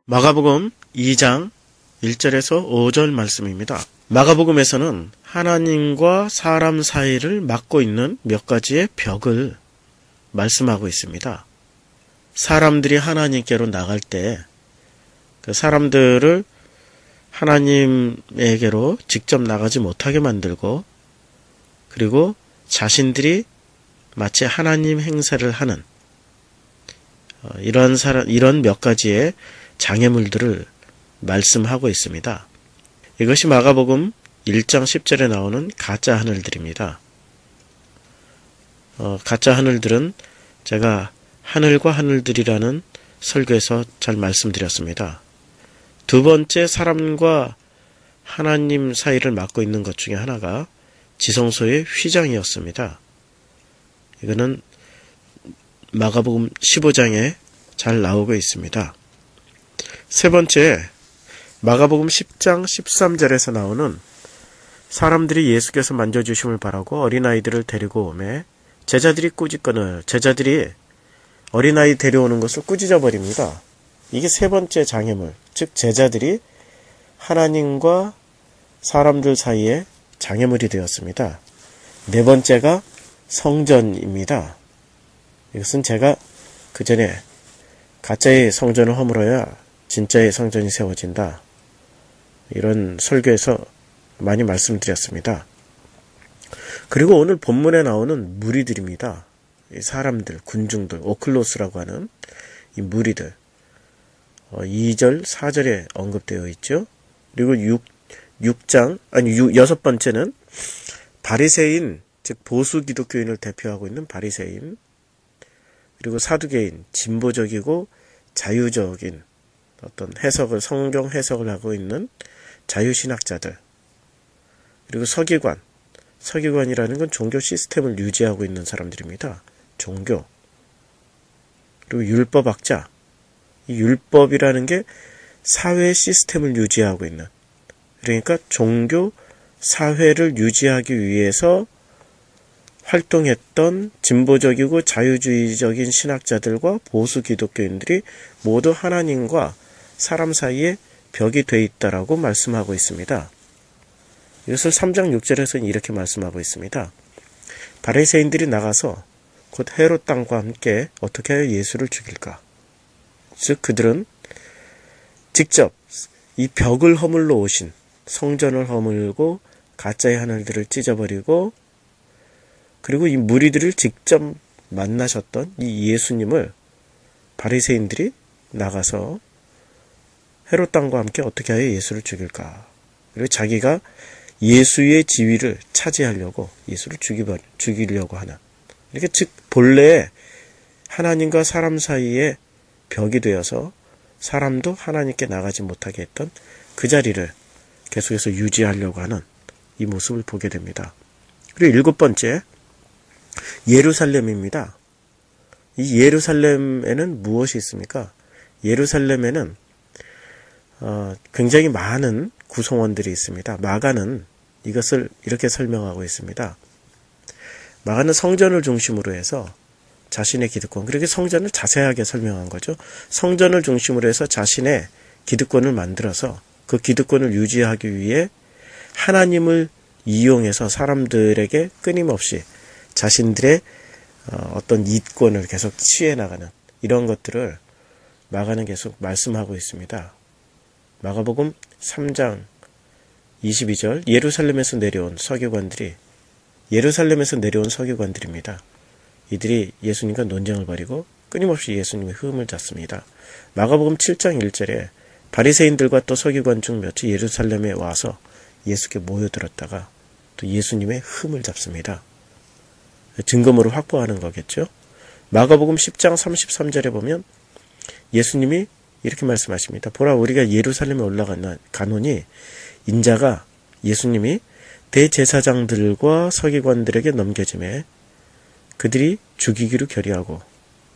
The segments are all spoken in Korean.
마가복음 2장 1절에서 5절 말씀입니다. 마가복음에서는 하나님과 사람 사이를 막고 있는 몇 가지의 벽을 말씀하고 있습니다. 사람들이 하나님께로 나갈 때 그 사람들을 하나님에게로 직접 나가지 못하게 만들고, 그리고 자신들이 마치 하나님 행세를 하는 이런 몇 가지의 장애물들을 말씀하고 있습니다. 이것이 마가복음 1장 10절에 나오는 가짜 하늘들입니다. 가짜 하늘들은 제가 하늘과 하늘들이라는 설교에서 잘 말씀드렸습니다. 두 번째, 사람과 하나님 사이를 막고 있는 것 중에 하나가 지성소의 휘장이었습니다. 이거는 마가복음 15장에 잘 나오고 있습니다. 세 번째, 마가복음 10장 13절에서 나오는 사람들이 예수께서 만져주심을 바라고 어린아이들을 데리고 오매 제자들이 어린아이 데려오는 것을 꾸짖어 버립니다. 이게 세 번째 장애물, 즉 제자들이 하나님과 사람들 사이에 장애물이 되었습니다. 네 번째가 성전입니다. 이것은 제가 그 전에 가짜의 성전을 허물어야 진짜의 성전이 세워진다, 이런 설교에서 많이 말씀드렸습니다. 그리고 오늘 본문에 나오는 무리들입니다. 사람들, 군중들, 오클로스라고 하는 이 무리들, 2절, 4절에 언급되어 있죠. 그리고 여섯 번째는 바리새인, 즉 보수 기독교인을 대표하고 있는 바리새인, 그리고 사두개인, 진보적이고 자유적인 어떤 성경 해석을 하고 있는 자유신학자들, 그리고 서기관이라는 건 종교 시스템을 유지하고 있는 사람들입니다. 종교. 그리고 율법학자. 이 율법이라는 게 사회 시스템을 유지하고 있는, 그러니까 종교 사회를 유지하기 위해서 활동했던 진보적이고 자유주의적인 신학자들과 보수 기독교인들이 모두 하나님과 사람 사이에 벽이 돼 있다라고 말씀하고 있습니다. 이것을 3장 6절에서는 이렇게 말씀하고 있습니다. 바리새인들이 나가서 곧 헤롯 왕과 함께 어떻게 하여 예수를 죽일까? 즉 그들은 직접 이 벽을 허물러 오신, 성전을 허물고 가짜의 하늘들을 찢어버리고, 그리고 이 무리들을 직접 만나셨던 이 예수님을 바리새인들이 나가서 헤롯 왕과 함께 어떻게 하여 예수를 죽일까? 그리고 자기가 예수의 지위를 차지하려고 예수를 죽이려고 하는, 이렇게 즉 본래 하나님과 사람 사이에 벽이 되어서 사람도 하나님께 나가지 못하게 했던 그 자리를 계속해서 유지하려고 하는 이 모습을 보게 됩니다. 그리고 7번째, 예루살렘입니다. 이 예루살렘에는 무엇이 있습니까? 예루살렘에는 굉장히 많은 구성원들이 있습니다. 마가는 이것을 이렇게 설명하고 있습니다. 마가는 성전을 중심으로 해서 자신의 기득권, 그렇게 성전을 자세하게 설명한 거죠. 성전을 중심으로 해서 자신의 기득권을 만들어서 그 기득권을 유지하기 위해 하나님을 이용해서 사람들에게 끊임없이 자신들의 어떤 이권을 계속 취해 나가는 이런 것들을 마가는 계속 말씀하고 있습니다. 마가복음 3장 22절, 예루살렘에서 내려온 서기관들입니다. 이들이 예수님과 논쟁을 벌이고 끊임없이 예수님의 흠을 잡습니다. 마가복음 7장 1절에 바리새인들과 또 서기관 중 몇이 예루살렘에 와서 예수께 모여들었다가 또 예수님의 흠을 잡습니다. 증거물을 확보하는 거겠죠. 마가복음 10장 33절에 보면 예수님이 이렇게 말씀하십니다. 보라, 우리가 예루살렘에 가노니 인자가, 예수님이 대제사장들과 서기관들에게 넘겨짐에 그들이 죽이기로 결의하고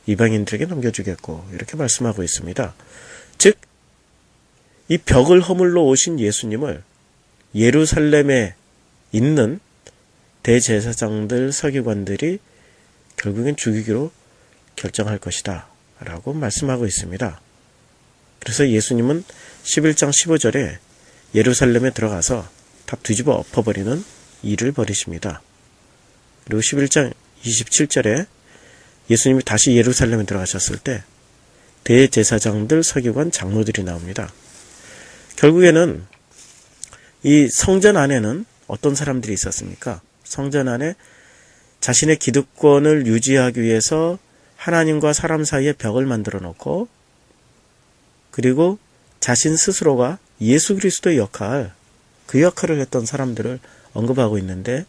이방인들에게 넘겨주겠고, 이렇게 말씀하고 있습니다. 즉 이 벽을 허물러 오신 예수님을 예루살렘에 있는 대제사장들, 서기관들이 결국엔 죽이기로 결정할 것이다 라고 말씀하고 있습니다. 그래서 예수님은 11장 15절에 예루살렘에 들어가서 다 뒤집어 엎어버리는 일을 벌이십니다. 그리고 11장 27절에 예수님이 다시 예루살렘에 들어가셨을 때 대제사장들, 서기관, 장로들이 나옵니다. 결국에는 이 성전 안에는 어떤 사람들이 있었습니까? 성전 안에 자신의 기득권을 유지하기 위해서 하나님과 사람 사이에 벽을 만들어 놓고, 그리고 자신 스스로가 예수 그리스도의 역할, 그 역할을 했던 사람들을 언급하고 있는데,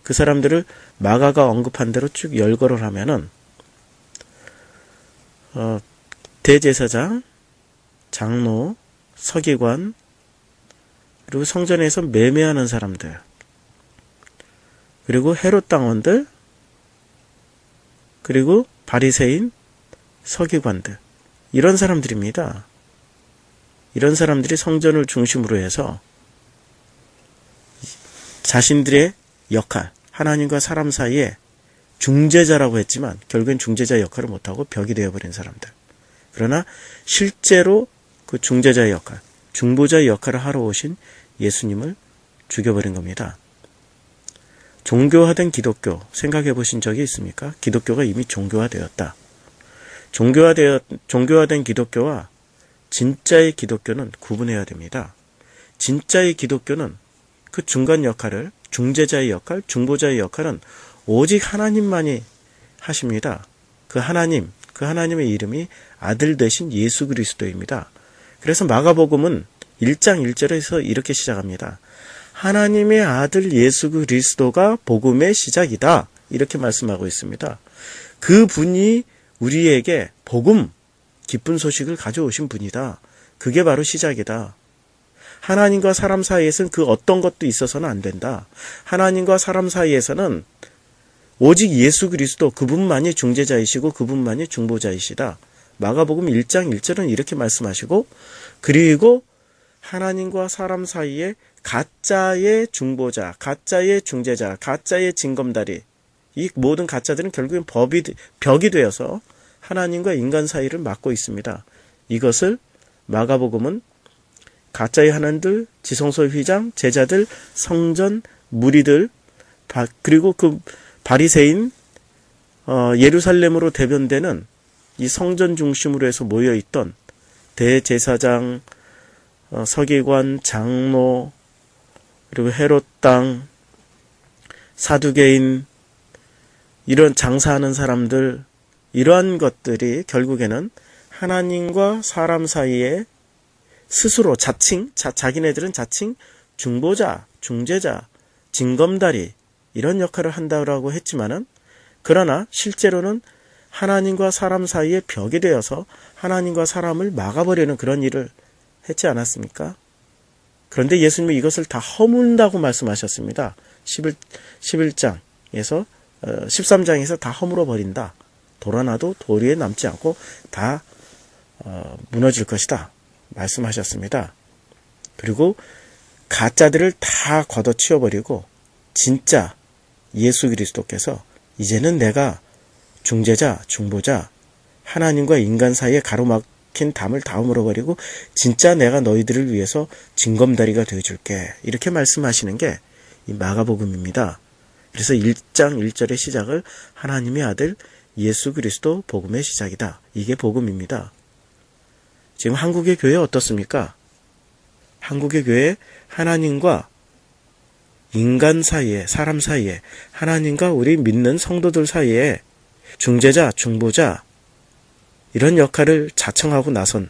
그 사람들을 마가가 언급한 대로 쭉 열거를 하면은 대제사장, 장로, 서기관, 그리고 성전에서 매매하는 사람들, 그리고 헤롯 당원들, 그리고 바리새인, 서기관들, 이런 사람들입니다. 이런 사람들이 성전을 중심으로 해서 자신들의 역할, 하나님과 사람 사이에 중재자라고 했지만 결국엔 중재자 역할을 못하고 벽이 되어버린 사람들. 그러나 실제로 그 중재자의 역할, 중보자의 역할을 하러 오신 예수님을 죽여버린 겁니다. 종교화된 기독교 생각해 보신 적이 있습니까? 기독교가 이미 종교화되었다. 종교화된 기독교와 진짜의 기독교는 구분해야 됩니다. 진짜의 기독교는 그 중간 역할을, 중재자의 역할, 중보자의 역할은 오직 하나님만이 하십니다. 그 하나님의 이름이 아들 되신 예수 그리스도입니다. 그래서 마가복음은 1장 1절에서 이렇게 시작합니다. 하나님의 아들 예수 그리스도가 복음의 시작이다. 이렇게 말씀하고 있습니다. 그 분이 우리에게 복음, 기쁜 소식을 가져오신 분이다. 그게 바로 시작이다. 하나님과 사람 사이에서는 그 어떤 것도 있어서는 안 된다. 하나님과 사람 사이에서는 오직 예수 그리스도 그분만이 중재자이시고 그분만이 중보자이시다. 마가복음 1장 1절은 이렇게 말씀하시고, 그리고 하나님과 사람 사이에 가짜의 중보자, 가짜의 중재자, 가짜의 징검다리, 이 모든 가짜들은 결국엔 벽이 되어서 하나님과 인간 사이를 막고 있습니다. 이것을 마가복음은 가짜의 하나님들, 지성소의 휘장, 제자들, 성전, 무리들, 그리고 그 바리새인, 예루살렘으로 대변되는 이 성전 중심으로 해서 모여있던 대제사장, 서기관, 장로, 그리고 헤롯 땅, 사두개인, 이런 장사하는 사람들, 이러한 것들이 결국에는 하나님과 사람 사이에 스스로 자기네들은 자칭 중보자, 중재자, 징검다리, 이런 역할을 한다고 했지만은, 그러나 실제로는 하나님과 사람 사이에 벽이 되어서 하나님과 사람을 막아버리는 그런 일을 했지 않았습니까? 그런데 예수님은 이것을 다 허문다고 말씀하셨습니다. 13장에서 다 허물어 버린다. 돌아놔도 도리에 남지 않고 다 무너질 것이다. 말씀하셨습니다. 그리고 가짜들을 다 걷어치워버리고 진짜 예수 그리스도께서 이제는 내가 중재자, 중보자, 하나님과 인간 사이에 가로막힌 담을 다 물어버리고 진짜 내가 너희들을 위해서 징검다리가 되어줄게. 이렇게 말씀하시는 게 이 마가복음입니다. 그래서 1장 1절의 시작을 하나님의 아들 예수 그리스도 복음의 시작이다. 이게 복음입니다. 지금 한국의 교회 어떻습니까? 한국의 교회 하나님과 인간 사이에, 사람 사이에, 하나님과 우리 믿는 성도들 사이에 중재자, 중보자, 이런 역할을 자청하고 나선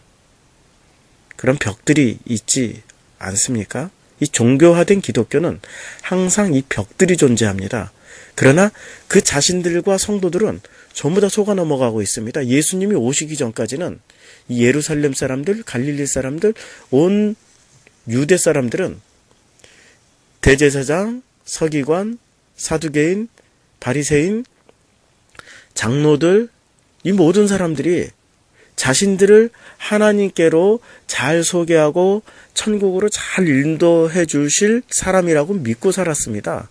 그런 벽들이 있지 않습니까? 이 종교화된 기독교는 항상 이 벽들이 존재합니다. 그러나 그 자신들과 성도들은 전부 다 속아 넘어가고 있습니다. 예수님이 오시기 전까지는 이 예루살렘 사람들, 갈릴리 사람들, 온 유대 사람들은 대제사장, 서기관, 사두개인, 바리새인, 장로들, 이 모든 사람들이 자신들을 하나님께로 잘 소개하고 천국으로 잘 인도해 주실 사람이라고 믿고 살았습니다.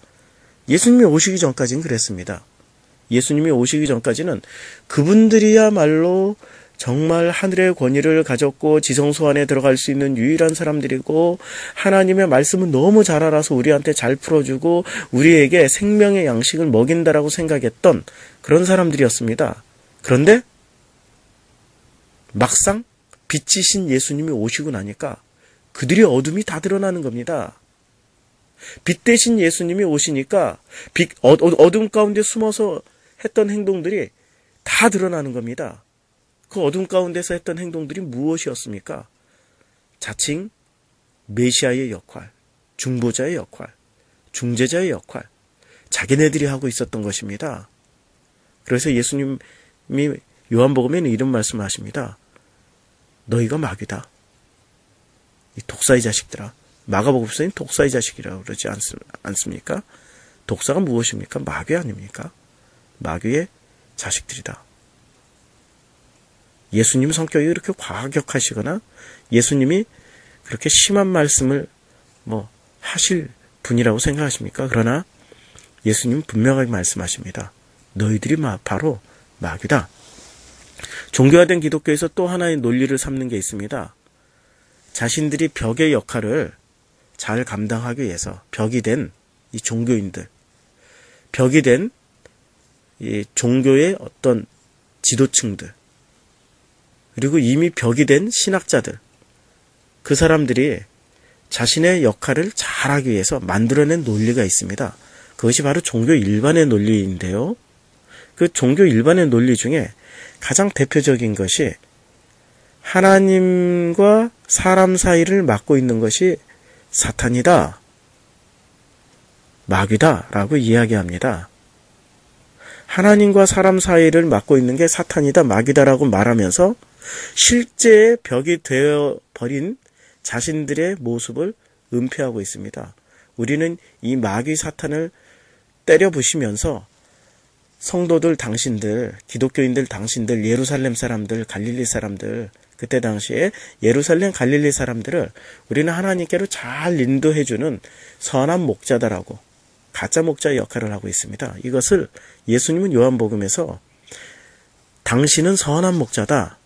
예수님이 오시기 전까지는 그랬습니다. 예수님이 오시기 전까지는 그분들이야말로 정말 하늘의 권위를 가졌고 지성소 안에 들어갈 수 있는 유일한 사람들이고 하나님의 말씀은 너무 잘 알아서 우리한테 잘 풀어주고 우리에게 생명의 양식을 먹인다라고 생각했던 그런 사람들이었습니다. 그런데 막상 빛이신 예수님이 오시고 나니까 그들의 어둠이 다 드러나는 겁니다. 빛 대신 예수님이 오시니까 어둠 가운데 숨어서 했던 행동들이 다 드러나는 겁니다. 그 어둠 가운데서 했던 행동들이 무엇이었습니까? 자칭 메시아의 역할, 중보자의 역할, 중재자의 역할, 자기네들이 하고 있었던 것입니다. 그래서 예수님이 요한복음에는 이런 말씀을 하십니다. 너희가 마귀다. 이 독사의 자식들아. 마가복음서에는 독사의 자식이라고 그러지 않습니까? 독사가 무엇입니까? 마귀 아닙니까? 마귀의 자식들이다. 예수님 성격이 그렇게 과격하시거나 예수님이 그렇게 심한 말씀을 하실 분이라고 생각하십니까? 그러나 예수님은 분명하게 말씀하십니다. 너희들이 바로 마귀다. 종교화된 기독교에서 또 하나의 논리를 삼는 게 있습니다. 자신들이 벽의 역할을 잘 감당하기 위해서 벽이 된 이 종교인들, 벽이 된 이 종교의 어떤 지도층들, 그리고 이미 벽이 된 신학자들, 그 사람들이 자신의 역할을 잘하기 위해서 만들어낸 논리가 있습니다. 그것이 바로 종교 일반의 논리인데요. 그 종교 일반의 논리 중에 가장 대표적인 것이 하나님과 사람 사이를 막고 있는 것이 사탄이다, 마귀다 라고 이야기합니다. 하나님과 사람 사이를 막고 있는 게 사탄이다, 마귀다라고 말하면서 실제 벽이 되어버린 자신들의 모습을 은폐하고 있습니다. 우리는 이 마귀 사탄을 때려부시면서 성도들 당신들, 기독교인들 당신들, 예루살렘 사람들, 갈릴리 사람들, 그때 당시에 예루살렘 갈릴리 사람들을 우리는 하나님께로 잘 인도해주는 선한 목자다라고 가짜 목자의 역할을 하고 있습니다. 이것을 예수님은 요한복음에서 당신은 선한 목자다.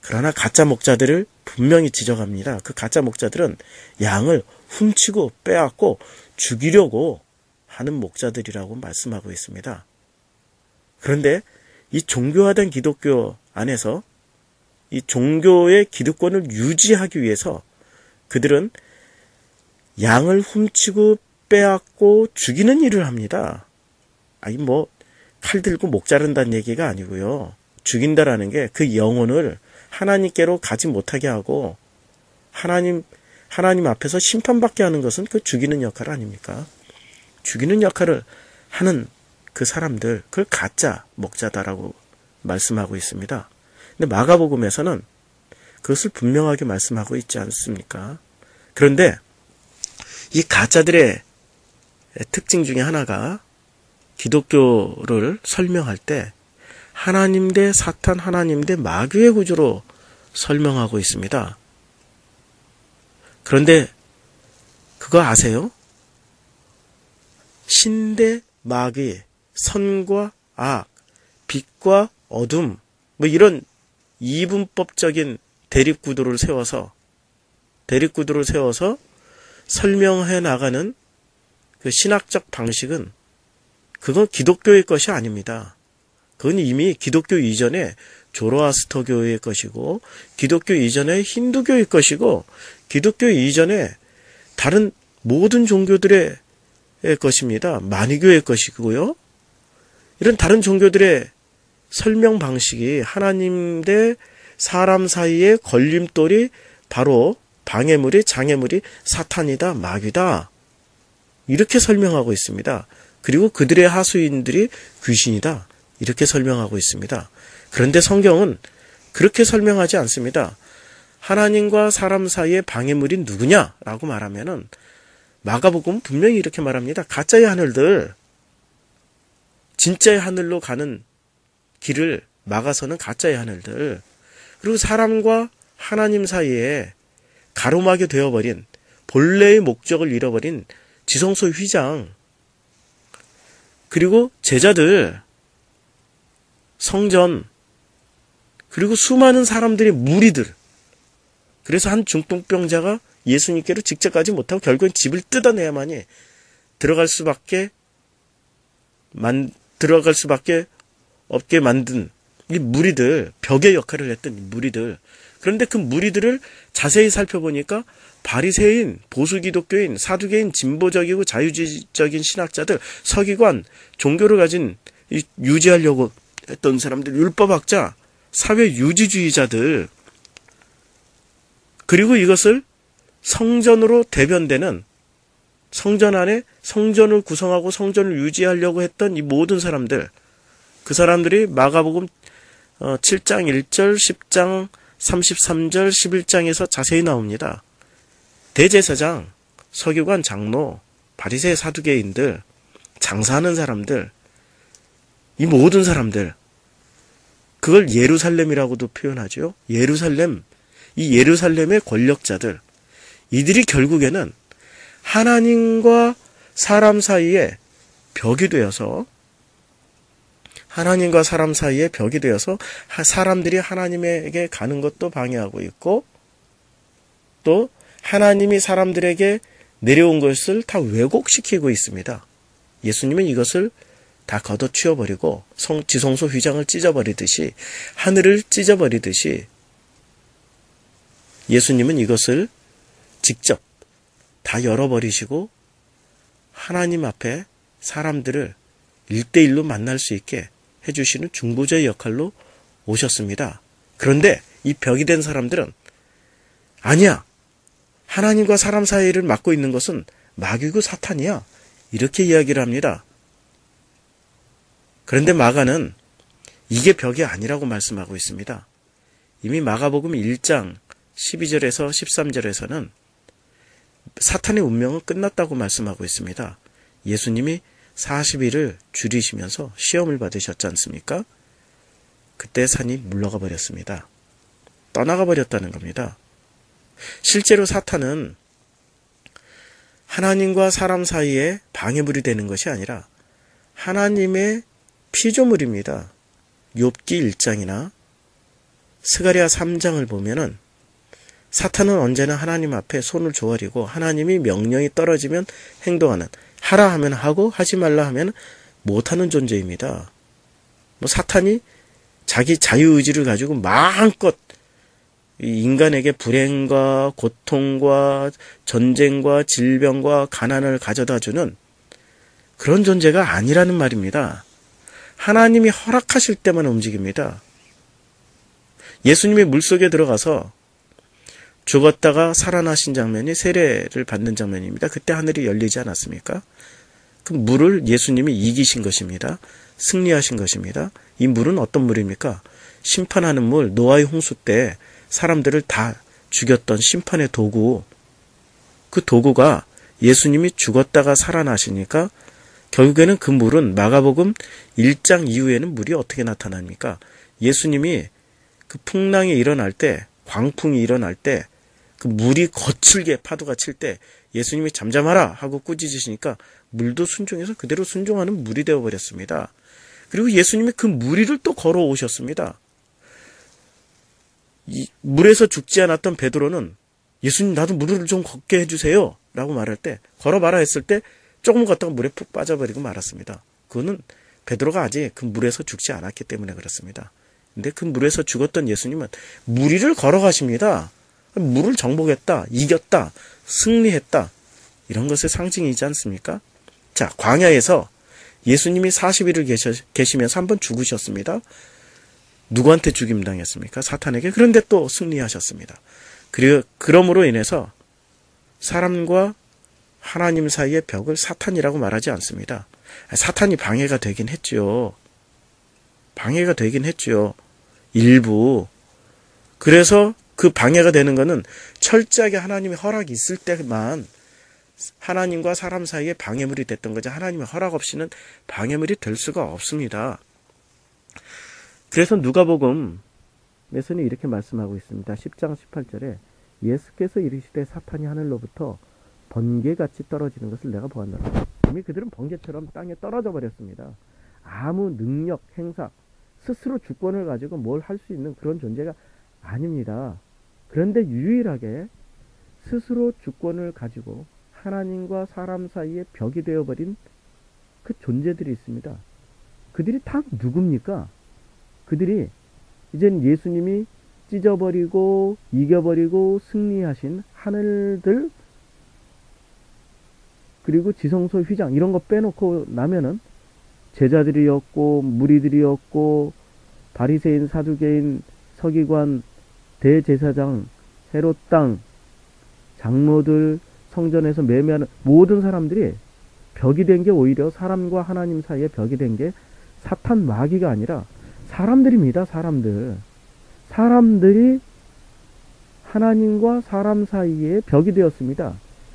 그러나 가짜 목자들을 분명히 지적합니다. 그 가짜 목자들은 양을 훔치고 빼앗고 죽이려고 하는 목자들이라고 말씀하고 있습니다. 그런데 이 종교화된 기독교 안에서 이 종교의 기득권을 유지하기 위해서 그들은 양을 훔치고 빼앗고 죽이는 일을 합니다. 칼 들고 목 자른다는 얘기가 아니고요. 죽인다라는 게 그 영혼을 하나님께로 가지 못하게 하고 하나님 앞에서 심판받게 하는 것은 그 죽이는 역할 아닙니까? 죽이는 역할을 하는 그 사람들, 그걸 가짜 목자다라고 말씀하고 있습니다. 근데 마가복음에서는 그것을 분명하게 말씀하고 있지 않습니까? 그런데 이 가짜들의 특징 중에 하나가 기독교를 설명할 때 하나님 대 사탄, 하나님 대 마귀의 구조로 설명하고 있습니다. 그런데 그거 아세요? 신 대 마귀, 선과 악, 빛과 어둠, 이런 이분법적인 대립구도를 세워서 설명해 나가는 그 신학적 방식은 그건 기독교의 것이 아닙니다. 그건 이미 기독교 이전에 조로아스터교의 것이고 기독교 이전에 힌두교의 것이고 기독교 이전에 다른 모든 종교들의 것입니다. 마니교의 것이고요. 이런 다른 종교들의 설명 방식이 하나님 대 사람 사이의 걸림돌이 바로 방해물이, 장애물이 사탄이다, 마귀다. 이렇게 설명하고 있습니다. 그리고 그들의 하수인들이 귀신이다. 이렇게 설명하고 있습니다. 그런데 성경은 그렇게 설명하지 않습니다. 하나님과 사람 사이의 방해물이 누구냐라고 말하면은 마가복음은 분명히 이렇게 말합니다. 가짜의 하늘들, 진짜의 하늘로 가는 길을 막아서는 가짜의 하늘들, 그리고 사람과 하나님 사이에 가로막이 되어버린, 본래의 목적을 잃어버린 지성소 휘장, 그리고 제자들, 성전, 그리고 수많은 사람들의 무리들. 그래서 한 중풍병자가 예수님께로 직접 가지 못하고 결국엔 집을 뜯어내야만이 들어갈 수밖에 없게 만든 이 무리들, 벽의 역할을 했던 이 무리들. 그런데 그 무리들을 자세히 살펴보니까 바리새인, 보수기독교인, 사두개인, 진보적이고 자유주의적인 신학자들, 서기관, 종교를 가진 유지하려고 했던 사람들, 율법학자, 사회유지주의자들, 그리고 이것을 성전으로 대변되는 성전 안에 성전을 구성하고 성전을 유지하려고 했던 이 모든 사람들, 그 사람들이 마가복음 7장 1절, 10장 33절, 11장에서 자세히 나옵니다. 대제사장, 서기관, 장로, 바리새, 사두개인들, 장사하는 사람들, 이 모든 사람들, 그걸 예루살렘이라고도 표현하죠. 예루살렘, 이 예루살렘의 권력자들, 이들이 결국에는 하나님과 사람 사이에 벽이 되어서 사람들이 하나님에게 가는 것도 방해하고 있고, 또 하나님이 사람들에게 내려온 것을 다 왜곡시키고 있습니다. 예수님은 이것을 다 걷어치워버리고 지성소 휘장을 찢어버리듯이, 하늘을 찢어버리듯이 예수님은 이것을 직접 다 열어버리시고 하나님 앞에 사람들을 1대1로 만날 수 있게 해주시는 중보자의 역할로 오셨습니다. 그런데 이 벽이 된 사람들은 아니야, 하나님과 사람 사이를 막고 있는 것은 마귀고 사탄이야, 이렇게 이야기를 합니다. 그런데 마가는 이게 벽이 아니라고 말씀하고 있습니다. 이미 마가복음 1장 12절에서 13절에서는 사탄의 운명은 끝났다고 말씀하고 있습니다. 예수님이 40일을 줄이시면서 시험을 받으셨지 않습니까? 그때 산이 물러가 버렸습니다. 떠나가 버렸다는 겁니다. 실제로 사탄은 하나님과 사람 사이에 방해물이 되는 것이 아니라 하나님의 피조물입니다. 욥기 1장이나 스가랴 3장을 보면은 사탄은 언제나 하나님 앞에 손을 조아리고 하나님이 명령이 떨어지면 행동하는, 하라 하면 하고 하지 말라 하면 못하는 존재입니다. 사탄이 자기 자유의지를 가지고 마음껏 인간에게 불행과 고통과 전쟁과 질병과 가난을 가져다주는 그런 존재가 아니라는 말입니다. 하나님이 허락하실 때만 움직입니다. 예수님이 물속에 들어가서 죽었다가 살아나신 장면이 세례를 받는 장면입니다. 그때 하늘이 열리지 않았습니까? 그 물을 예수님이 이기신 것입니다. 승리하신 것입니다. 이 물은 어떤 물입니까? 심판하는 물, 노아의 홍수 때 사람들을 다 죽였던 심판의 도구, 그 도구가 예수님이 죽었다가 살아나시니까 결국에는 그 물은 마가복음 1장 이후에는 물이 어떻게 나타납니까? 예수님이 그 풍랑이 일어날 때, 광풍이 일어날 때, 그 물이 거칠게 파도가 칠 때 예수님이 잠잠하라 하고 꾸짖으시니까 물도 순종해서 그대로 순종하는 물이 되어버렸습니다. 그리고 예수님이 그 무리를 또 걸어오셨습니다. 이 물에서 죽지 않았던 베드로는 예수님, 나도 물을 좀 걷게 해주세요 라고 말할 때, 걸어봐라 했을 때 조금 걷다가 물에 푹 빠져버리고 말았습니다. 그거는 베드로가 아직 그 물에서 죽지 않았기 때문에 그렇습니다. 근데 그 물에서 죽었던 예수님은 무리를 걸어가십니다. 물을 정복했다, 이겼다, 승리했다, 이런 것의 상징이지 않습니까? 자, 광야에서 예수님이 40일을 계시면서 한번 죽으셨습니다. 누구한테 죽임당했습니까? 사탄에게. 그런데 또 승리하셨습니다. 그러므로 인해서 사람과 하나님 사이의 벽을 사탄이라고 말하지 않습니다. 사탄이 방해가 되긴 했죠. 방해가 되긴 했죠. 일부. 그래서 그 방해가 되는 것은 철저하게 하나님의 허락이 있을 때만 하나님과 사람 사이에 방해물이 됐던 거죠. 하나님의 허락 없이는 방해물이 될 수가 없습니다. 그래서 누가복음에서는 이렇게 말씀하고 있습니다. 10장 18절에 예수께서 이르시되 사탄이 하늘로부터 번개같이 떨어지는 것을 내가 보았노라. 이미 그들은 번개처럼 땅에 떨어져 버렸습니다. 아무 능력, 행사, 스스로 주권을 가지고 뭘 할 수 있는 그런 존재가 아닙니다. 그런데 유일하게 스스로 주권을 가지고 하나님과 사람 사이에 벽이 되어버린 그 존재들이 있습니다. 그들이 다 누굽니까? 그들이 이젠 예수님이 찢어버리고 이겨버리고 승리하신 하늘들, 그리고 지성소 휘장 이런 거 빼놓고 나면은 제자들이었고 무리들이었고 바리새인, 사두개인, 서기관, 대제사장, 헤롯 땅, 장로들, 성전에서 매매하는 모든 사람들이 벽이 된 게 오히려 사람과 하나님 사이에 벽이 된 게 사탄 마귀가 아니라 사람들입니다. 사람들이 하나님과 사람 사이에 벽이 되었습니다.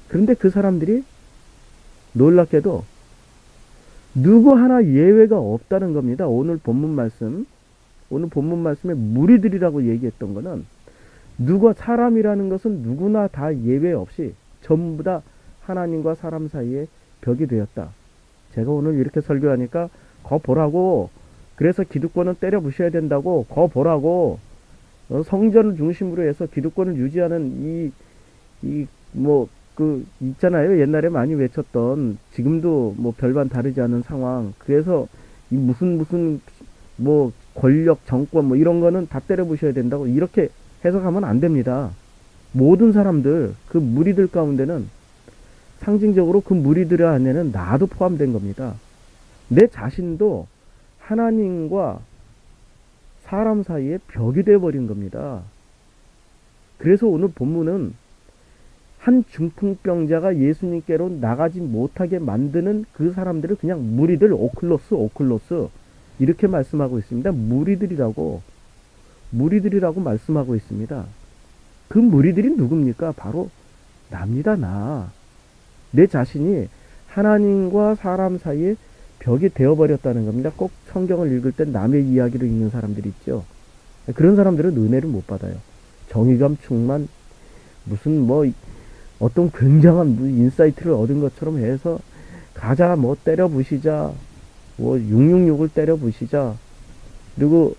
그런데 그 사람들이 놀랍게도 누구 하나 예외가 없다는 겁니다. 오늘 본문 말씀에 무리들이라고 얘기했던 거는 누가 사람이라는 것은 누구나 다 예외 없이 전부 다 하나님과 사람 사이에 벽이 되었다. 제가 오늘 이렇게 설교하니까 거 보라고, 그래서 기득권은 때려 부셔야 된다고, 거 보라고, 성전을 중심으로 해서 기득권을 유지하는 있잖아요. 옛날에 많이 외쳤던, 지금도 뭐 별반 다르지 않은 상황. 그래서 이 무슨 권력, 정권 이런 거는 다 때려 부셔야 된다고 이렇게 해석하면 안 됩니다. 모든 사람들, 그 무리들 가운데는 상징적으로 그 무리들 안에는 나도 포함된 겁니다. 내 자신도 하나님과 사람 사이에 벽이 되어버린 겁니다. 그래서 오늘 본문은 한 중풍병자가 예수님께로 나가지 못하게 만드는 그 사람들을 그냥 무리들, 오클로스 이렇게 말씀하고 있습니다. 무리들이라고 말씀하고 있습니다. 그 무리들이 누굽니까? 바로 납니다. 내 자신이 하나님과 사람 사이에 벽이 되어버렸다는 겁니다. 꼭 성경을 읽을 때 남의 이야기를 읽는 사람들이 있죠. 그런 사람들은 은혜를 못 받아요. 정의감 충만, 어떤 굉장한 인사이트를 얻은 것처럼 해서 가자, 때려 부시자, 666을 때려 부시자, 그리고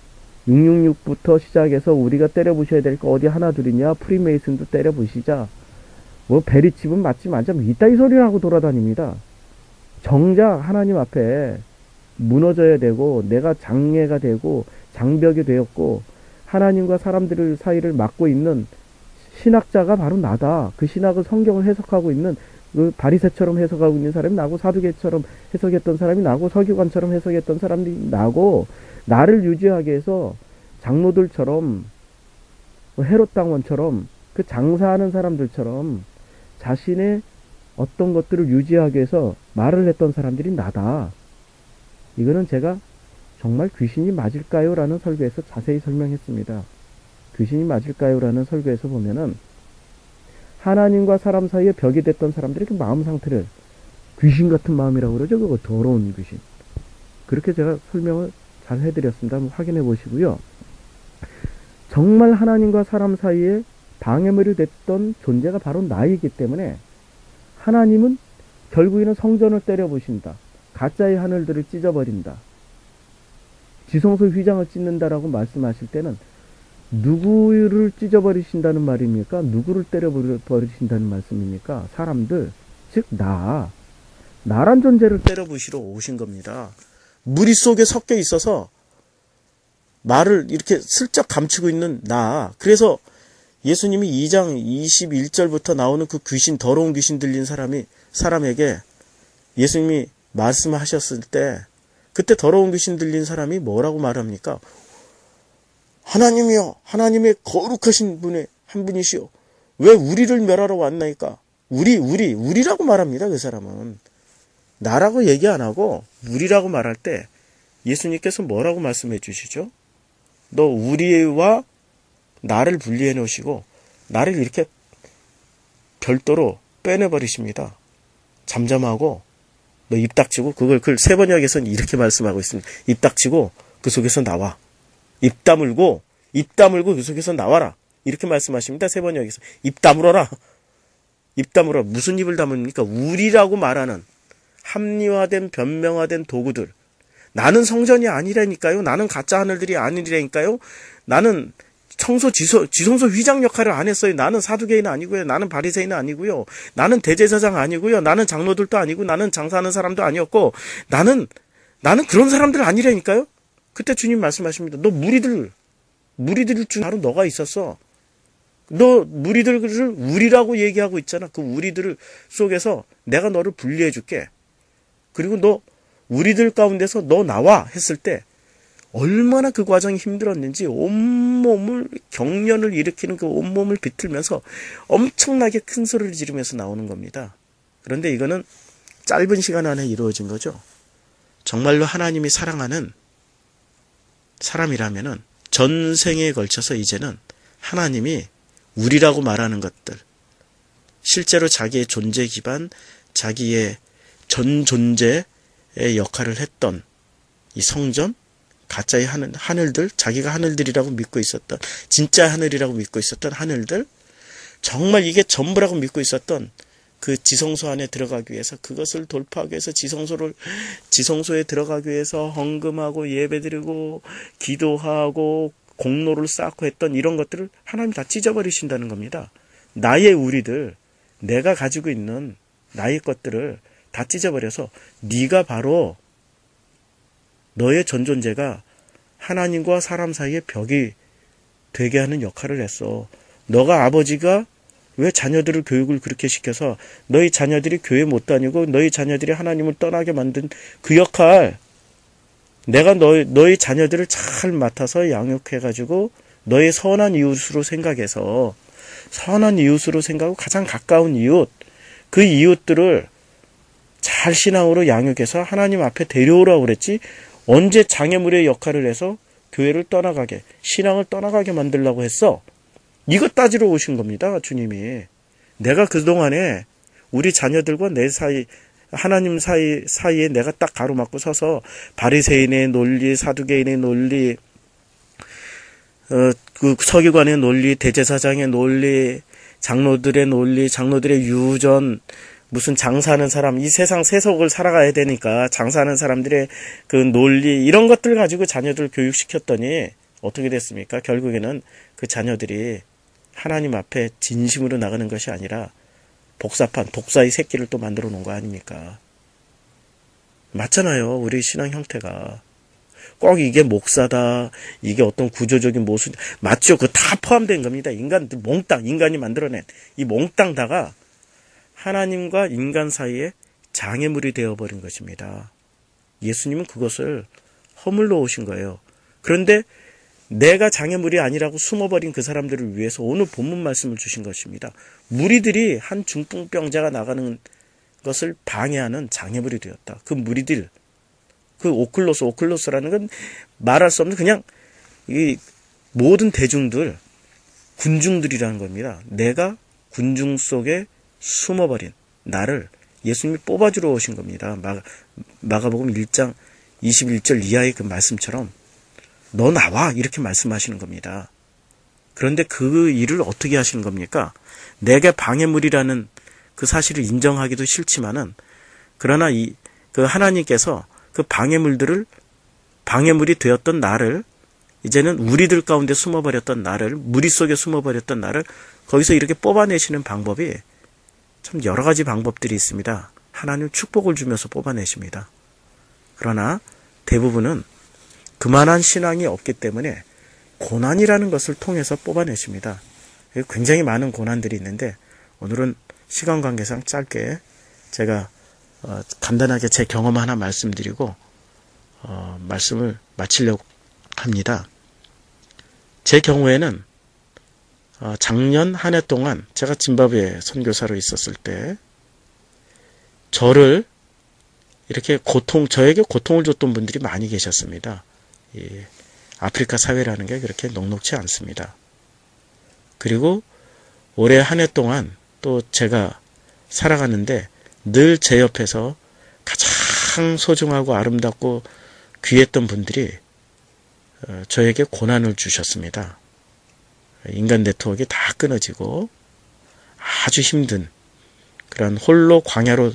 666부터 시작해서 우리가 때려 부셔야 될 거 어디 하나 둘이냐, 프리메이슨도 때려 부시자, 베리칩은 맞지 말자, 이따위 소리를 하고 돌아다닙니다. 정작 하나님 앞에 무너져야 되고, 내가 장애가 되고 장벽이 되었고 하나님과 사람들 사이를 막고 있는 신학자가 바로 나다. 그 신학을 성경을 해석하고 있는 그 바리새처럼 해석하고 있는 사람이 나고, 사두개처럼 해석했던 사람이 나고, 서기관처럼 해석했던 사람이 나고, 나를 유지하기 위해서 장로들처럼, 헤롯 당원처럼, 그 장사하는 사람들처럼 자신의 어떤 것들을 유지하기 위해서 말을 했던 사람들이 나다. 이거는 제가 정말 귀신이 맞을까요? 라는 설교에서 자세히 설명했습니다. 귀신이 맞을까요? 라는 설교에서 보면은 하나님과 사람 사이에 벽이 됐던 사람들의 그 마음 상태를 귀신 같은 마음이라고 그러죠. 그거 더러운 귀신. 그렇게 제가 설명을 잘 해드렸습니다. 한번 확인해 보시고요. 정말 하나님과 사람 사이에 방해물이 됐던 존재가 바로 나이기 때문에 하나님은 결국에는 성전을 때려부신다. 가짜의 하늘들을 찢어버린다. 지성소 휘장을 찢는다라고 말씀하실 때는 누구를 찢어버리신다는 말입니까? 누구를 때려버리신다는 말씀입니까? 사람들, 즉 나란 존재를 때려부시러 오신 겁니다. 무리 속에 섞여 있어서 말을 이렇게 슬쩍 감추고 있는 나. 그래서 예수님이 2장 21절부터 나오는 그 귀신, 더러운 귀신 들린 사람에게 예수님이 말씀하셨을 때, 그때 더러운 귀신 들린 사람이 뭐라고 말합니까? 하나님이여, 하나님의 거룩하신 분의 한 분이시오. 왜 우리를 멸하러 왔나이까? 우리라고 말합니다. 그 사람은. 나라고 얘기 안 하고 우리라고 말할 때 예수님께서 뭐라고 말씀해 주시죠? 너 우리와 나를 분리해 놓으시고 나를 이렇게 별도로 빼내버리십니다. 잠잠하고 너 입 닥치고, 그걸 그 세번역에서는 이렇게 말씀하고 있습니다. 입 닥치고 그 속에서 나와. 입 다물고 그 속에서 나와라. 이렇게 말씀하십니다. 세번역에서. 입 다물어라. 입 다물어. 무슨 입을 다뭅니까? 우리라고 말하는 합리화된 변명화된 도구들, 나는 성전이 아니라니까요. 나는 가짜 하늘들이 아니라니까요. 나는 지성소 휘장 역할을 안 했어요. 나는 사두개인은 아니고요. 나는 바리새인은 아니고요. 나는 대제사장 아니고요. 나는 장로들도 아니고 나는 장사하는 사람도 아니었고 나는 그런 사람들 아니라니까요. 그때 주님 말씀하십니다. 너 무리들 중 바로 너가 있었어. 너 무리들을 우리라고 얘기하고 있잖아. 그 우리들 속에서 내가 너를 분리해 줄게. 그리고 너 우리들 가운데서 너 나와 했을 때 얼마나 그 과정이 힘들었는지 온몸을 경련을 일으키는 그 온몸을 비틀면서 엄청나게 큰 소리를 지르면서 나오는 겁니다. 그런데 이거는 짧은 시간 안에 이루어진 거죠. 정말로 하나님이 사랑하는 사람이라면은 전생에 걸쳐서 이제는 하나님이 우리라고 말하는 것들, 실제로 자기의 존재 기반, 자기의 전 존재의 역할을 했던 이 성전, 가짜의 하늘들, 자기가 하늘들이라고 믿고 있었던, 진짜 하늘이라고 믿고 있었던 하늘들, 정말 이게 전부라고 믿고 있었던 그 지성소 안에 들어가기 위해서, 그것을 돌파하기 위해서 지성소에 들어가기 위해서 헌금하고 예배드리고 기도하고 공로를 쌓고 했던 이런 것들을 하나님 다 찢어버리신다는 겁니다. 나의 우리들, 내가 가지고 있는 나의 것들을 다 찢어버려서 네가 바로 너의 전 존재가 하나님과 사람 사이의 벽이 되게 하는 역할을 했어. 너가 아버지가 왜 자녀들을 교육을 그렇게 시켜서 너희 자녀들이 교회 못 다니고 너희 자녀들이 하나님을 떠나게 만든 그 역할, 내가 너희 자녀들을 잘 맡아서 양육해가지고 너의 선한 이웃으로 생각하고 가장 가까운 이웃, 그 이웃들을 잘 신앙으로 양육해서 하나님 앞에 데려오라고 그랬지, 언제 장애물의 역할을 해서 교회를 떠나가게, 신앙을 떠나가게 만들려고 했어? 이거 따지러 오신 겁니다, 주님이. 내가 그동안에 우리 자녀들과 내 사이, 하나님 사이에 내가 딱 가로막고 서서 바리새인의 논리, 사두개인의 논리, 그 서기관의 논리, 대제사장의 논리, 장로들의 논리, 장로들의 유전, 무슨 장사하는 사람, 이 세상 세속을 살아가야 되니까 장사하는 사람들의 그 논리, 이런 것들 가지고 자녀들 교육시켰더니 어떻게 됐습니까? 결국에는 그 자녀들이 하나님 앞에 진심으로 나가는 것이 아니라 독사의 새끼를 또 만들어 놓은 거 아닙니까? 맞잖아요. 우리 신앙 형태가. 꼭 이게 목사다, 이게 어떤 구조적인 모습, 맞죠? 그거 다 포함된 겁니다. 인간이 만들어낸 이 몽땅 다가 하나님과 인간 사이에 장애물이 되어버린 것입니다. 예수님은 그것을 허물러 오신 거예요. 그런데 내가 장애물이 아니라고 숨어버린 그 사람들을 위해서 오늘 본문 말씀을 주신 것입니다. 무리들이 한 중풍병자가 나가는 것을 방해하는 장애물이 되었다. 그 무리들, 그 오클로스라는 건 말할 수 없는 그냥 이 모든 대중들, 군중들이라는 겁니다. 내가 군중 속에 숨어버린 나를 예수님이 뽑아주러 오신 겁니다. 마가복음 1장 21절 이하의 그 말씀처럼 너 나와, 이렇게 말씀하시는 겁니다. 그런데 그 일을 어떻게 하시는 겁니까? 내게 방해물이라는 그 사실을 인정하기도 싫지만은, 그러나 그 하나님께서 그 방해물이 되었던 나를, 이제는 우리들 가운데 숨어버렸던 나를, 무리 속에 숨어버렸던 나를 거기서 이렇게 뽑아내시는 방법이 참 여러 가지 방법들이 있습니다. 하나님 축복을 주면서 뽑아내십니다. 그러나 대부분은 그만한 신앙이 없기 때문에 고난이라는 것을 통해서 뽑아내십니다. 굉장히 많은 고난들이 있는데 오늘은 시간 관계상 짧게 제가 간단하게 제 경험 하나 말씀드리고 말씀을 마치려고 합니다. 제 경우에는 작년 한 해 동안 제가 짐바브웨 선교사로 있었을 때 저를 이렇게 저에게 고통을 줬던 분들이 많이 계셨습니다. 아프리카 사회라는 게 그렇게 녹록지 않습니다. 그리고 올해 한 해 동안 또 제가 살아가는데 늘 제 옆에서 가장 소중하고 아름답고 귀했던 분들이 저에게 고난을 주셨습니다. 인간 네트워크가 다 끊어지고 아주 힘든 그런 홀로 광야로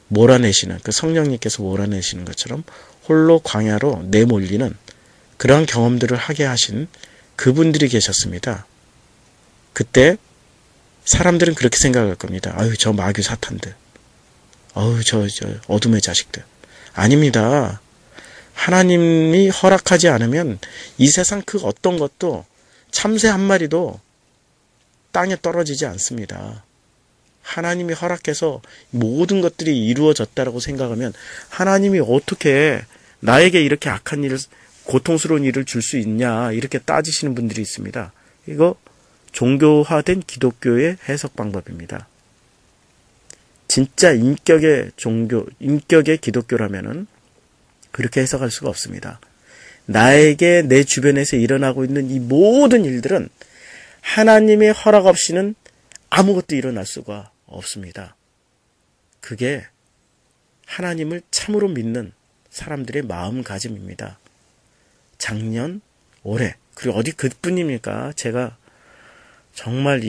몰아내시는, 그 성령님께서 몰아내시는 것처럼 홀로 광야로 내몰리는 그러한 경험들을 하게 하신 그분들이 계셨습니다. 그때 사람들은 그렇게 생각할 겁니다. 아유, 저 마귀 사탄들. 아유, 저 어둠의 자식들. 아닙니다. 하나님이 허락하지 않으면 이 세상 그 어떤 것도, 참새 한 마리도 땅에 떨어지지 않습니다. 하나님이 허락해서 모든 것들이 이루어졌다라고 생각하면 하나님이 어떻게 나에게 이렇게 악한 일을, 고통스러운 일을 줄 수 있냐, 이렇게 따지시는 분들이 있습니다. 이거 종교화된 기독교의 해석 방법입니다. 진짜 인격의 종교, 인격의 기독교라면은 그렇게 해석할 수가 없습니다. 나에게 내 주변에서 일어나고 있는 이 모든 일들은 하나님의 허락 없이는 아무것도 일어날 수가 없습니다. 그게 하나님을 참으로 믿는 사람들의 마음가짐입니다. 작년, 올해, 그리고 어디 그뿐입니까? 제가 정말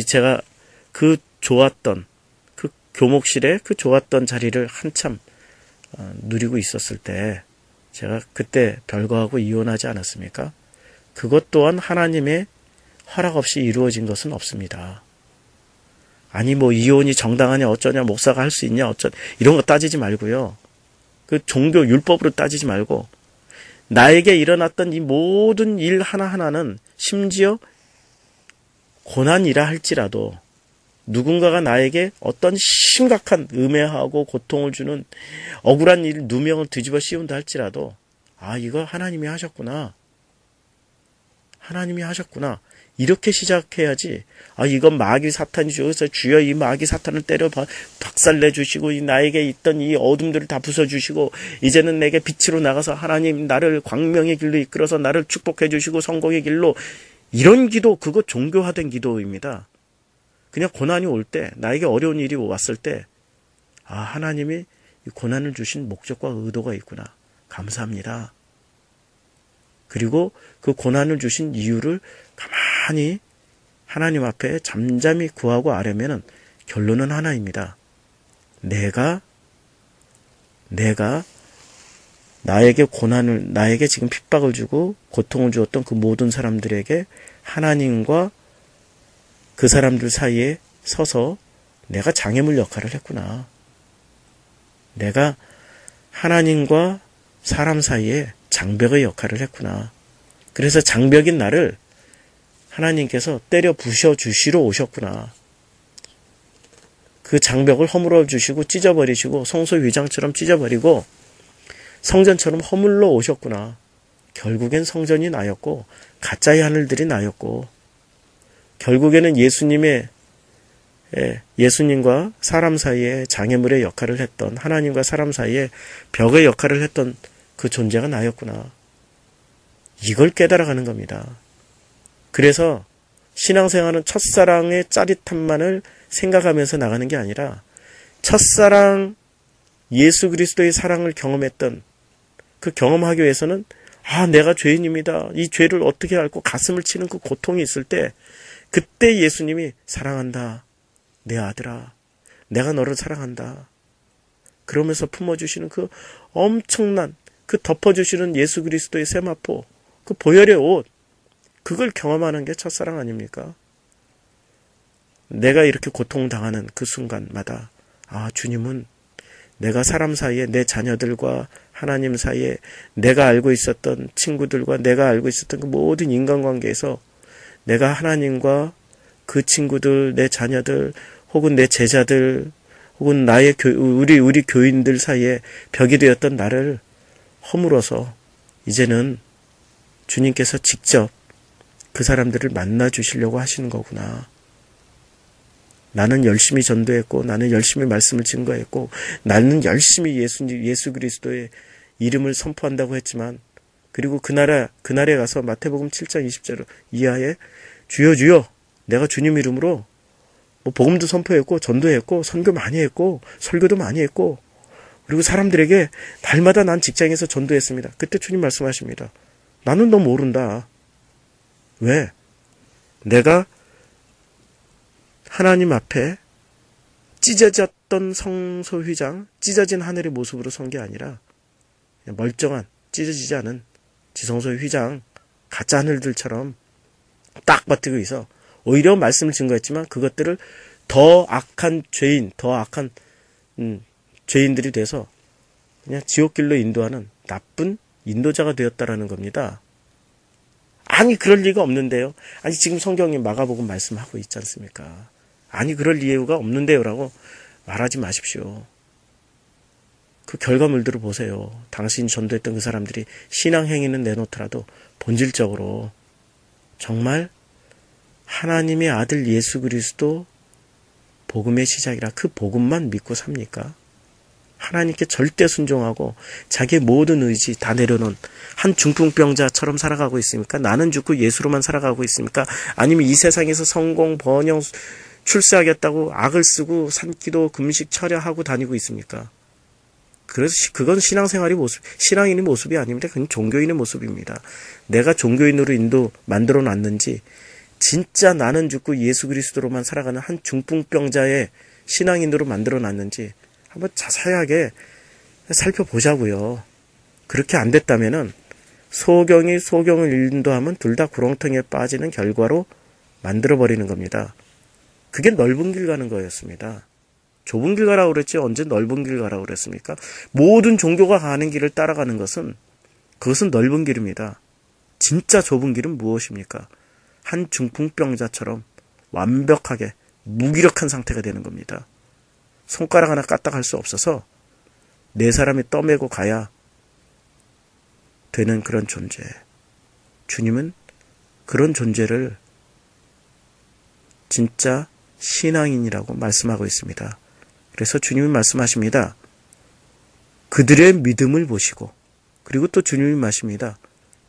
제가 그 좋았던, 그 교목실에 그 좋았던 자리를 한참 누리고 있었을 때, 제가 그때 별거하고 이혼하지 않았습니까? 그것 또한 하나님의 허락 없이 이루어진 것은 없습니다. 아니 뭐 이혼이 정당하냐 어쩌냐, 목사가 할 수 있냐 이런 거 따지지 말고요. 그 종교 율법으로 따지지 말고 나에게 일어났던 이 모든 일 하나하나는, 심지어 고난이라 할지라도 누군가가 나에게 어떤 심각한 음해하고 고통을 주는 억울한 일, 누명을 뒤집어 씌운다 할지라도, 아, 이거 하나님이 하셨구나. 하나님이 하셨구나. 이렇게 시작해야지. 아, 이건 마귀 사탄이죠. 그래서 주여 이 마귀 사탄을 때려 박살내주시고, 나에게 있던 이 어둠들을 다 부숴주시고, 이제는 내게 빛으로 나가서 하나님 나를 광명의 길로 이끌어서 나를 축복해주시고 성공의 길로, 이런 기도, 그거 종교화된 기도입니다. 그냥 고난이 올 때, 나에게 어려운 일이 왔을 때, 아, 하나님이 이 고난을 주신 목적과 의도가 있구나. 감사합니다. 그리고 그 고난을 주신 이유를 가만히 하나님 앞에 잠잠히 구하고 아뢰면은 결론은 하나입니다. 내가 나에게 고난을, 나에게 지금 핍박을 주고 고통을 주었던 그 모든 사람들에게 하나님과 그 사람들 사이에 서서 내가 장애물 역할을 했구나. 내가 하나님과 사람 사이에 장벽의 역할을 했구나. 그래서 장벽인 나를 하나님께서 때려 부셔주시러 오셨구나. 그 장벽을 허물어 주시고 찢어버리시고 성소 위장처럼 찢어버리고 성전처럼 허물러 오셨구나. 결국엔 성전이 나였고 가짜의 하늘들이 나였고, 결국에는 예수님과 사람 사이에 장애물의 역할을 했던, 하나님과 사람 사이에 벽의 역할을 했던 그 존재가 나였구나. 이걸 깨달아가는 겁니다. 그래서 신앙생활은 첫사랑의 짜릿함만을 생각하면서 나가는 게 아니라, 첫사랑 예수 그리스도의 사랑을 경험했던 그 경험하기 위해서는, 아, 내가 죄인입니다. 이 죄를 어떻게 앓고 가슴을 치는 그 고통이 있을 때, 그때 예수님이 사랑한다. 내 아들아, 내가 너를 사랑한다. 그러면서 품어주시는 그 엄청난, 그 덮어주시는 예수 그리스도의 세마포, 그 보혈의 옷, 그걸 경험하는 게 첫사랑 아닙니까? 내가 이렇게 고통당하는 그 순간마다, 아, 주님은 내가 사람 사이에, 내 자녀들과 하나님 사이에, 내가 알고 있었던 친구들과 내가 알고 있었던 그 모든 인간관계에서 내가 하나님과 그 친구들, 내 자녀들, 혹은 내 제자들, 혹은 나의 우리 교인들 사이에 벽이 되었던 나를 허물어서 이제는 주님께서 직접 그 사람들을 만나 주시려고 하시는 거구나. 나는 열심히 전도했고, 나는 열심히 말씀을 증거했고, 나는 열심히 예수 그리스도의 이름을 선포한다고 했지만, 그리고 그날에 가서 마태복음 7장 20절 이하에 주여 내가 주님 이름으로 뭐 복음도 선포했고, 전도했고, 선교 많이 했고, 설교도 많이 했고, 그리고 사람들에게 날마다 난 직장에서 전도했습니다. 그때 주님 말씀하십니다. 나는 너 모른다. 왜? 내가 하나님 앞에 찢어졌던 성소 휘장, 찢어진 하늘의 모습으로 선 게 아니라 멀쩡한 찢어지지 않은 지성소의 휘장, 가짜 하늘들처럼 딱 버티고 있어. 오히려 말씀을 증거했지만 그것들을 더 악한 죄인, 더 악한 죄인들이 돼서 그냥 지옥길로 인도하는 나쁜 인도자가 되었다라는 겁니다. 아니 그럴 리가 없는데요. 아니 지금 성경이 마가복음 말씀하고 있지 않습니까? 아니 그럴 이유가 없는데요라고 말하지 마십시오. 그 결과물들을 보세요. 당신이 전도했던 그 사람들이 신앙 행위는 내놓더라도 본질적으로 정말 하나님의 아들 예수 그리스도 복음의 시작이라 그 복음만 믿고 삽니까? 하나님께 절대 순종하고 자기의 모든 의지 다 내려놓은 한 중풍병자처럼 살아가고 있습니까? 나는 죽고 예수로만 살아가고 있습니까? 아니면 이 세상에서 성공, 번영, 출세하겠다고 악을 쓰고 산기도, 금식, 철야하고 다니고 있습니까? 그래서 그건 신앙생활의 모습, 신앙인의 모습이 아닙니다. 그건 종교인의 모습입니다. 내가 종교인으로 만들어 놨는지 진짜 나는 죽고 예수 그리스도로만 살아가는 한 중풍병자의 신앙인으로 만들어 놨는지 한번 자세하게 살펴보자고요. 그렇게 안 됐다면은 소경이 소경을 인도하면 둘 다 구렁텅이에 빠지는 결과로 만들어버리는 겁니다. 그게 넓은 길 가는 거였습니다. 좁은 길 가라고 그랬지 언제 넓은 길 가라고 그랬습니까? 모든 종교가 가는 길을 따라가는 것은 그것은 넓은 길입니다. 진짜 좁은 길은 무엇입니까? 한 중풍병자처럼 완벽하게 무기력한 상태가 되는 겁니다. 손가락 하나 까딱할 수 없어서 네 사람이 떠매고 가야 되는 그런 존재. 주님은 그런 존재를 진짜 신앙인이라고 말씀하고 있습니다. 그래서 주님은 말씀하십니다. 그들의 믿음을 보시고 그리고 또 주님이 말씀합니다.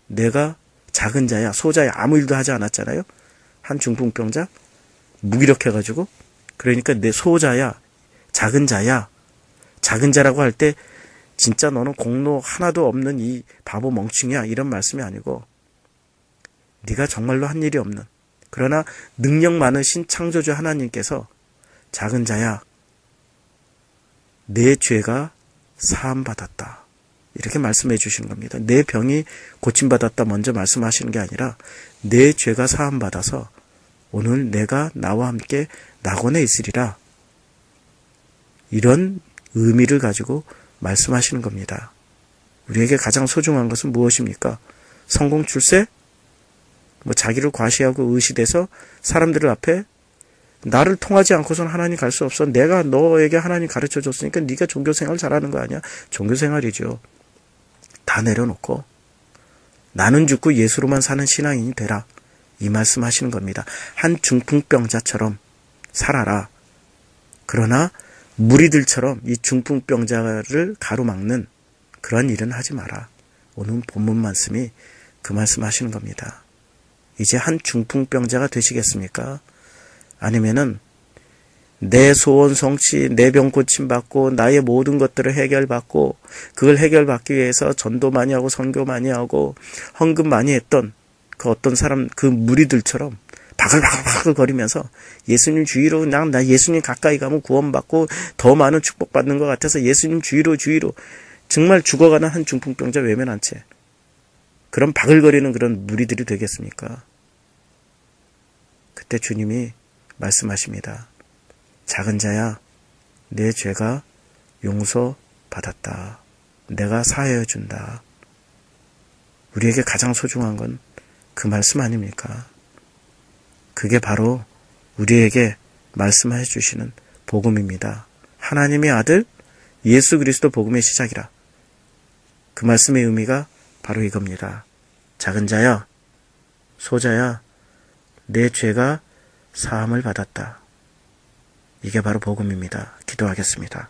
내가 작은 자야, 소자야 아무 일도 하지 않았잖아요. 한 중풍병자 무기력해가지고 그러니까 내 소자야, 작은 자야. 작은 자라고 할 때 진짜 너는 공로 하나도 없는 이 바보 멍충이야 이런 말씀이 아니고 네가 정말로 한 일이 없는 그러나 능력 많으신 창조주 하나님께서 작은 자야 내 죄가 사함받았다 이렇게 말씀해 주시는 겁니다. 내 병이 고침받았다 먼저 말씀하시는 게 아니라 내 죄가 사함받아서 오늘 내가 나와 함께 낙원에 있으리라 이런 의미를 가지고 말씀하시는 겁니다. 우리에게 가장 소중한 것은 무엇입니까? 성공 출세? 자기를 과시하고 의시돼서 사람들 앞에 나를 통하지 않고선 하나님 갈 수 없어. 내가 너에게 하나님 가르쳐 줬으니까 네가 종교생활 잘하는 거 아니야? 종교생활이죠. 다 내려놓고 나는 죽고 예수로만 사는 신앙인이 되라. 이 말씀하시는 겁니다. 한 중풍병자처럼 살아라. 그러나 무리들처럼 이 중풍병자를 가로막는 그런 일은 하지 마라. 오늘 본문 말씀이 그 말씀하시는 겁니다. 이제 한 중풍병자가 되시겠습니까? 아니면은 내 소원 성취, 내 병 고침 받고 나의 모든 것들을 해결받고 그걸 해결받기 위해서 전도 많이 하고 선교 많이 하고 헌금 많이 했던 그 어떤 사람 그 무리들처럼 바글바글 거리면서 예수님 주위로 그냥 나 예수님 가까이 가면 구원받고 더 많은 축복받는 것 같아서 예수님 주위로 정말 죽어가는 한 중풍병자 외면한 채 그런 바글거리는 그런 무리들이 되겠습니까? 그때 주님이 말씀하십니다. 작은 자야 내 죄가 용서받았다. 내가 사하여 준다. 우리에게 가장 소중한 건 그 말씀 아닙니까? 그게 바로 우리에게 말씀해 주시는 복음입니다. 하나님의 아들 예수 그리스도 복음의 시작이라. 그 말씀의 의미가 바로 이겁니다. 작은 자야, 소자야, 내 죄가 사함을 받았다. 이게 바로 복음입니다. 기도하겠습니다.